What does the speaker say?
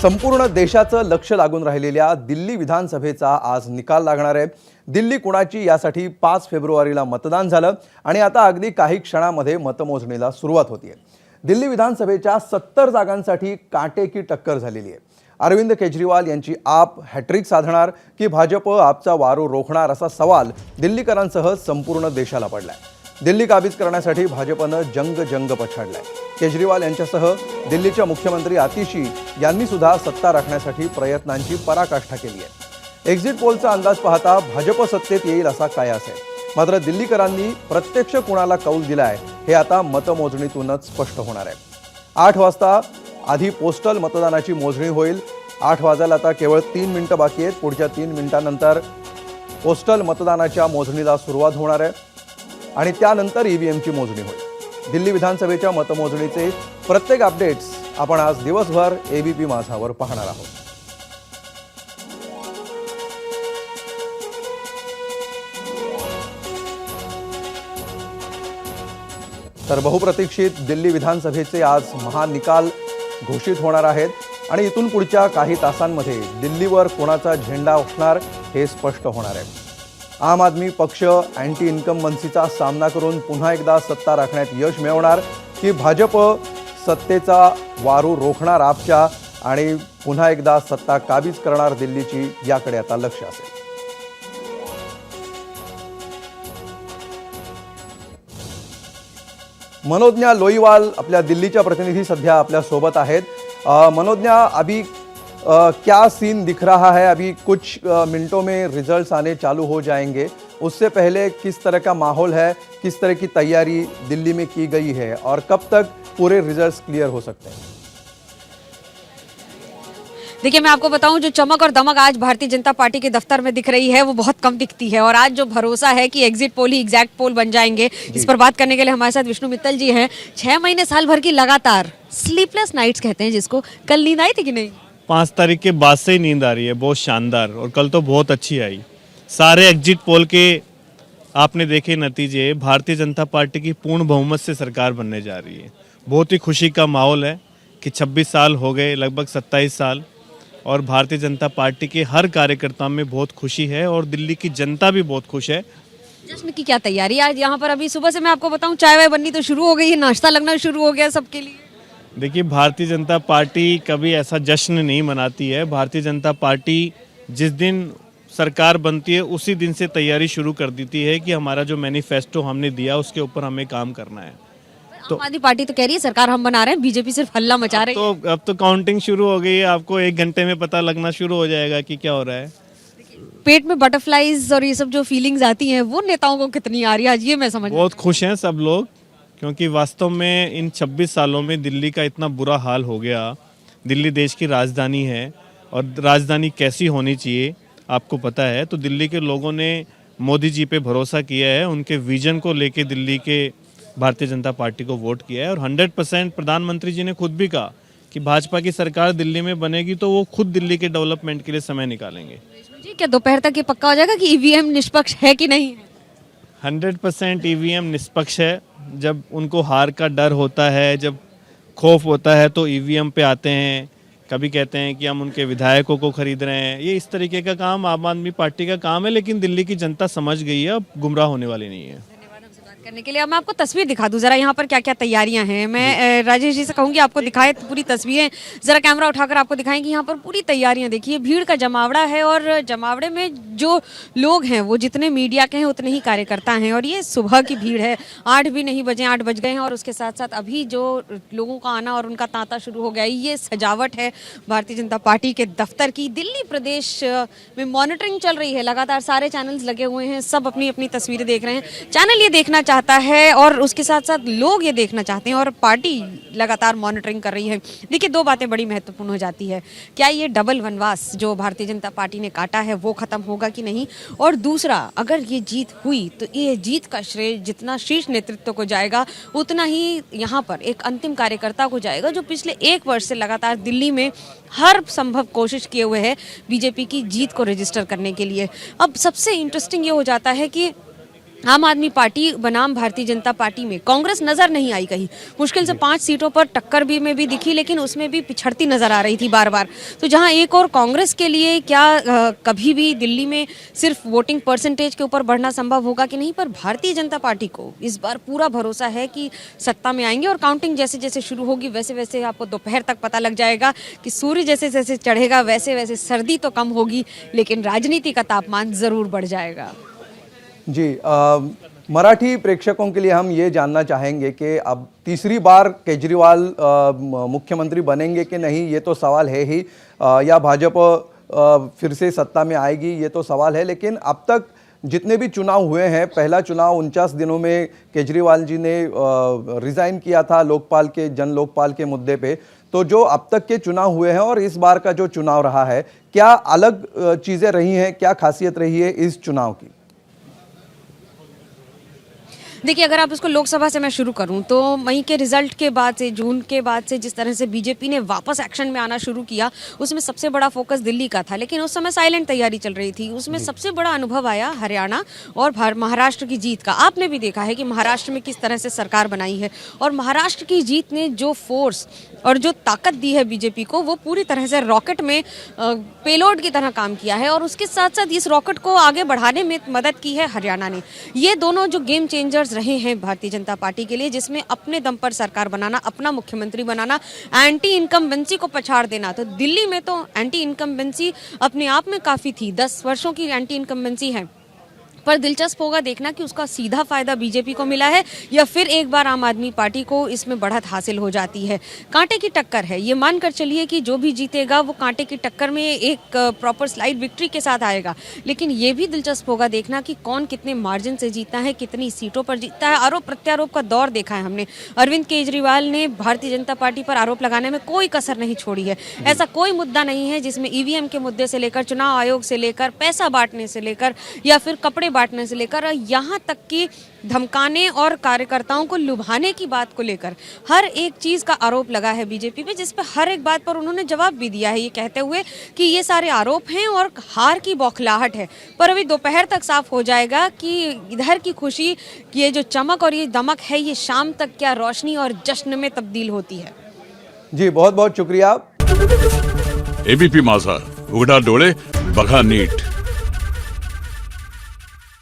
संपूर्ण देशाचं लक्ष लागून राहिलेल्या दिल्ली विधानसभेचा आज निकाल लागणार आहे। दिल्ली कुणाची यासाठी 5 फेब्रुवारीला मतदान झालं आणि आता अगदी काही क्षणांमध्ये मतमोजणीला सुरुवात होतीये। दिल्ली विधानसभेच्या 70 जागांसाठी काटेकी टक्कर झालेली आहे। अरविंद केजरीवाल यांची आप हॅट्रिक साधणार की भाजप आपचा वारू रोखणार असा सवाल दिल्लीकरांसह संपूर्ण देशाला पडलाय। दिल्ली काबीज करण्यासाठी भाजपनं जंग पछाडलाय। केजरीवाल यांच्यासह दिल्लीचे मुख्यमंत्री आतिशी यांनी सुद्धा सत्ता राखण्यासाठी प्रयत्नांची पराकाष्ठा केली आहे। एक्झिट पोलचा अंदाज पाहता भाजप सत्तेत येईल असा कयास आहे। मात्र दिल्लीकरांनी प्रत्यक्ष कुणाला कौल दिलाय हे आता मतमोजणीतूनच स्पष्ट होणार आहे। 8 वाजता आधी पोस्टल मतदानाची मोजणी होईल। 8 वाजायला आता केवळ 3 मिनिटं बाकी आहेत। पुढच्या 3 मिनिटांनंतर पोस्टल मतदानाच्या मोजणीला सुरुवात होणार आहे आणि त्यानंतर ईव्हीएमची मोजणी होईल। दिल्ली विधानसभेच्या मतमोजणीचे प्रत्येक अपडेट्स आपण आज दिवसभर एबीपी माझावर पाहणार आहोत। तर बहुप्रतीक्षित दिल्ली विधानसभेचे आज महानिकाल घोषित होणार आहेत आणि इथून पुढच्या काही तासांमध्ये दिल्लीवर कोणाचा झेंडा उठणार हे स्पष्ट होणार आहे। आम आदमी पक्ष अँटी इन्कम्बन्सीचा सामना करून पुन्हा एकदा सत्ता राखण्यात यश मिळवणार की भाजप सत्तेचा वारू रोखणार आपच्या आणि पुन्हा एकदा सत्ता काबीज करणार दिल्लीची, याकडे आता लक्ष असेल। मनोज्ञा लोईवाल आपल्या दिल्लीच्या प्रतिनिधी सध्या आपल्या सोबत आहेत। मनोज्ञा, अभी क्या सीन दिख रहा है? अभी कुछ मिनटों में रिजल्ट्स आने चालू हो जाएंगे, उससे पहले किस तरह का माहौल है, किस तरह की तैयारी दिल्ली में की गई है और कब तक पूरे रिजल्ट्स क्लियर हो सकते हैं? देखिए, मैं आपको बताऊं, जो चमक और दमक आज भारतीय जनता पार्टी के दफ्तर में दिख रही है वो बहुत कम दिखती है। और आज जो भरोसा है कि एग्जिट पोल ही एग्जैक्ट पोल बन जाएंगे, इस पर बात करने के लिए हमारे साथ विष्णु मित्तल जी हैं। 6 महीने साल भर की लगातार स्लीपलेस नाइट्स कहते हैं जिसको, कल नींद आई थी कि नहीं? 5 तारीख के बाद से ही नींद आ रही है, बहुत शानदार, और कल तो बहुत अच्छी आई। सारे एग्जिट पोल के आपने देखे नतीजे, भारतीय जनता पार्टी की पूर्ण बहुमत से सरकार बनने जा रही है। बहुत ही खुशी का माहौल है कि 26 साल हो गए, लगभग 27 साल, और भारतीय जनता पार्टी के हर कार्यकर्ता में बहुत खुशी है और दिल्ली की जनता भी बहुत खुश है। जश्न की क्या तैयारी आज यहाँ पर? अभी सुबह से मैं आपको बताऊं, चाय वाय बननी तो शुरू हो गई है, नाश्ता लगना शुरू हो गया सबके लिए। देखिए, भारतीय जनता पार्टी कभी ऐसा जश्न नहीं मनाती है। भारतीय जनता पार्टी जिस दिन सरकार बनती है उसी दिन से तैयारी शुरू कर देती है कि हमारा जो मैनिफेस्टो हमने दिया उसके ऊपर हमें काम करना है। तो आम आदमी पार्टी तो कह रही है सरकार हम बना रहे हैं, बीजेपी सिर्फ हल्ला मचा रही है। अब तो काउंटिंग शुरू हो गई है, आपको 1 घंटे में पता लगना शुरू हो जाएगा कि क्या हो रहा है। पेट में बटरफ्लाईज और ये सब जो फीलिंग्स आती हैं वो नेताओं को कितनी आ रही है आज, ये मैं समझ। बहुत खुश हैं सब लोग, क्योंकि वास्तव में इन 26 सालों में दिल्ली का इतना बुरा हाल हो गया। दिल्ली देश की राजधानी है और राजधानी कैसी होनी चाहिए आपको पता है। तो दिल्ली के लोगों ने मोदी जी पे भरोसा किया है, उनके विजन को लेके दिल्ली के भारतीय जनता पार्टी को वोट किया है। और 100% प्रधानमंत्री जी ने खुद भी कहा कि भाजपा की सरकार दिल्ली में बनेगी तो वो खुद दिल्ली के डेवलपमेंट के लिए समय निकालेंगे। जी, क्या दोपहर तक ये पक्का हो जाएगा कि ईवीएम निष्पक्ष है कि नहीं? 100% ईवीएम निष्पक्ष है। जब उनको हार का डर होता है, जब खौफ होता है, तो ईवीएम पे आते हैं। कभी कहते हैं कि हम उनके विधायकों को खरीद रहे हैं। ये इस तरीके का काम आम आदमी पार्टी का काम है, लेकिन दिल्ली की जनता समझ गई है, अब गुमराह होने वाली नहीं है। करने के लिए अब मैं आपको तस्वीर दिखा दूं जरा, यहाँ पर क्या क्या तैयारियां हैं। मैं राजेश जी से कहूंगी आपको दिखाए पूरी तस्वीरें, जरा कैमरा उठाकर आपको दिखाएंगे यहाँ पर पूरी तैयारियां। देखिए, भीड़ का जमावड़ा है और जमावड़े में जो लोग हैं वो जितने मीडिया के हैं उतने ही कार्यकर्ता हैं। और ये सुबह की भीड़ है, 8 भी नहीं बजे, 8 बज गए हैं। और उसके साथ साथ अभी जो लोगों का आना और उनका तांता शुरू हो गया, ये सजावट है भारतीय जनता पार्टी के दफ्तर की। दिल्ली प्रदेश में मॉनिटरिंग चल रही है, लगातार सारे चैनल्स लगे हुए हैं, सब अपनी अपनी तस्वीरें देख रहे हैं। चैनल ये देखना चाहता है और उसके साथ साथ लोग ये देखना चाहते हैं और पार्टी लगातार मॉनिटरिंग कर रही है। देखिए, 2 बातें बड़ी महत्वपूर्ण हो जाती है, क्या ये डबल वनवास जो भारतीय जनता पार्टी ने काटा है वो खत्म होगा कि नहीं, और दूसरा, अगर ये जीत हुई तो ये जीत का श्रेय जितना शीर्ष नेतृत्व को जाएगा उतना ही यहाँ पर एक अंतिम कार्यकर्ता को जाएगा जो पिछले 1 वर्ष से लगातार दिल्ली में हर संभव कोशिश किए हुए है बीजेपी की जीत को रजिस्टर करने के लिए। अब सबसे इंटरेस्टिंग ये हो जाता है कि आम आदमी पार्टी बनाम भारतीय जनता पार्टी में कांग्रेस नजर नहीं आई कहीं। मुश्किल से 5 सीटों पर टक्कर भी में भी दिखी, लेकिन उसमें भी पिछड़ती नजर आ रही थी बार बार। तो जहां एक और कांग्रेस के लिए क्या कभी भी दिल्ली में सिर्फ वोटिंग परसेंटेज के ऊपर बढ़ना संभव होगा कि नहीं, पर भारतीय जनता पार्टी को इस बार पूरा भरोसा है कि सत्ता में आएंगे। और काउंटिंग जैसे जैसे शुरू होगी वैसे वैसे आपको दोपहर तक पता लग जाएगा कि सूर्य जैसे जैसे चढ़ेगा वैसे वैसे सर्दी तो कम होगी, लेकिन राजनीति का तापमान जरूर बढ़ जाएगा। जी, मराठी प्रेक्षकों के लिए हम ये जानना चाहेंगे कि अब तीसरी बार केजरीवाल मुख्यमंत्री बनेंगे कि नहीं, ये तो सवाल है ही, या भाजपा फिर से सत्ता में आएगी, ये तो सवाल है। लेकिन अब तक जितने भी चुनाव हुए हैं, पहला चुनाव 49 दिनों में केजरीवाल जी ने रिज़ाइन किया था लोकपाल के, जन लोकपाल के मुद्दे पे। तो जो अब तक के चुनाव हुए हैं और इस बार का जो चुनाव रहा है, क्या अलग चीज़ें रही हैं, क्या खासियत रही है इस चुनाव की? देखिए, अगर आप इसको लोकसभा से मैं शुरू करूं तो मई के रिजल्ट के बाद से, जून के बाद से जिस तरह से बीजेपी ने वापस एक्शन में आना शुरू किया, उसमें सबसे बड़ा फोकस दिल्ली का था। लेकिन उस समय साइलेंट तैयारी चल रही थी। उसमें सबसे बड़ा अनुभव आया हरियाणा और महाराष्ट्र की जीत का। आपने भी देखा है कि महाराष्ट्र में किस तरह से सरकार बनाई है, और महाराष्ट्र की जीत ने जो फोर्स और जो ताकत दी है बीजेपी को, वो पूरी तरह से रॉकेट में पेलोड की तरह काम किया है। और उसके साथ साथ इस रॉकेट को आगे बढ़ाने में मदद की है हरियाणा ने। ये दोनों जो गेम चेंजर्स रहे हैं भारतीय जनता पार्टी के लिए, जिसमें अपने दम पर सरकार बनाना, अपना मुख्यमंत्री बनाना, एंटी इनकम्बेंसी को पछाड़ देना। तो दिल्ली में तो एंटी इनकम्बेंसी अपने आप में काफ़ी थी, 10 वर्षों की एंटी इनकम्बेंसी है। पर दिलचस्प होगा देखना कि उसका सीधा फायदा बीजेपी को मिला है या फिर एक बार आम आदमी पार्टी को इसमें बढ़त हासिल हो जाती है। कांटे की टक्कर है, ये मानकर चलिए कि जो भी जीतेगा वो कांटे की टक्कर में एक प्रॉपर स्लाइड विक्ट्री के साथ आएगा। लेकिन ये भी दिलचस्प होगा देखना कि कौन कितने मार्जिन से जीता है, कितनी सीटों पर जीतता है। आरोप प्रत्यारोप का दौर देखा है हमने। अरविंद केजरीवाल ने भारतीय जनता पार्टी पर आरोप लगाने में कोई कसर नहीं छोड़ी है। ऐसा कोई मुद्दा नहीं है जिसमें ईवीएम के मुद्दे से लेकर, चुनाव आयोग से लेकर, पैसा बांटने से लेकर, या फिर कपड़े बांटने से लेकर, यहाँ तक कि धमकाने और कार्यकर्ताओं को लुभाने की बात को लेकर हर एक चीज का आरोप लगा है बीजेपी पे, जिस पे हर एक बात पर उन्होंने जवाब भी दिया है, ये कहते हुए कि ये सारे आरोप हैं और हार की बौखलाहट है। पर अभी दोपहर तक साफ हो जाएगा कि इधर की खुशी, ये जो चमक और ये दमक है, ये शाम तक क्या रोशनी और जश्न में तब्दील होती है। जी, बहुत बहुत शुक्रिया। एबीपी माझा, उघडा डोळे बघा नीट।